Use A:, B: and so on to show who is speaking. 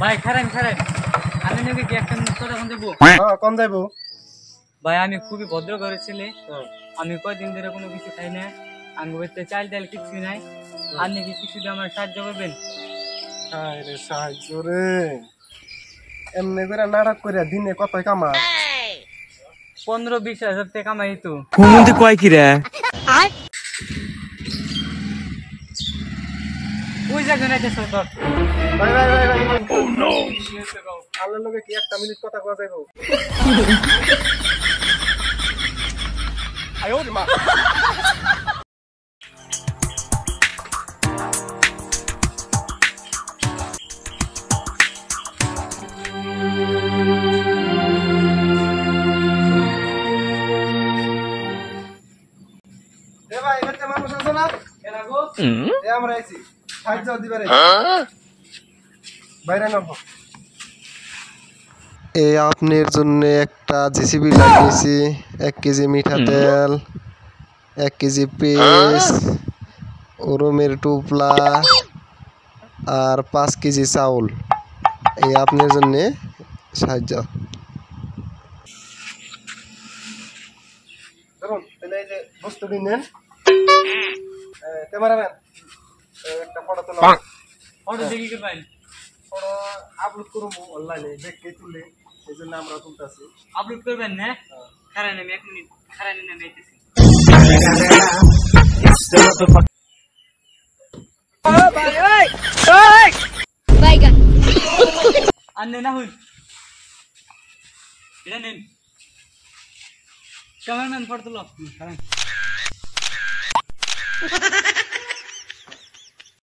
A: ভাই খারান খারান আমি নাকি কি একটা কথা কোন দেব
B: কোন যাইব
A: ভাই আমি খুবই ভদ্র ঘরের ছেলে আমি কয়দিন ধরে কোনো কিছু খাই না আমি বলতে চাল ডাল কিছু নাই আপনি কি কিছু দিয়ে আমার সাহায্য করবেন
B: আরে সাহায্য রে এমনি করে নাটক করে দিনে কত কামা
A: 15-20 হাজার টাকা কামাই তো
C: হুমন্দি কয় কি রে
A: ওই জায়গা নাইতে সর
B: ভাই ও নো আল্লাহর লগে কি একটা মিনিট কথা কওয়া যাইব আয় ওরে মা এ ভাই একটা মানুষ আছে না এরা গো এ আমরা আইছি সাহায্য দিবারে বাইরে নাও এই আপনার জন্য একটা জেসিবি লাগিয়েছি 1 কেজি মিঠা তেল 1 কেজি পেস্ট ওরমের টুপলা আর 5 কেজি চাউল এই আপনার জন্য সাহায্য ধরুন তাহলে এই যে বস্তুটি নেন ক্যামেরাম্যান একটা ফটো তোলা
A: ফটো দেখি কে ভাই
B: ফটো আপলোড করব অনলাইনে দেখে তুলে এইজন্য আমরা তুলতাছি
A: আপলোড করবেন না খারান আমি 1 মিনিট খারান না নাইতেছি ও ভাই ওই বাইগা আন্নে না হই এটা নেন ক্যামেরাম্যান ফটো তুলো খারান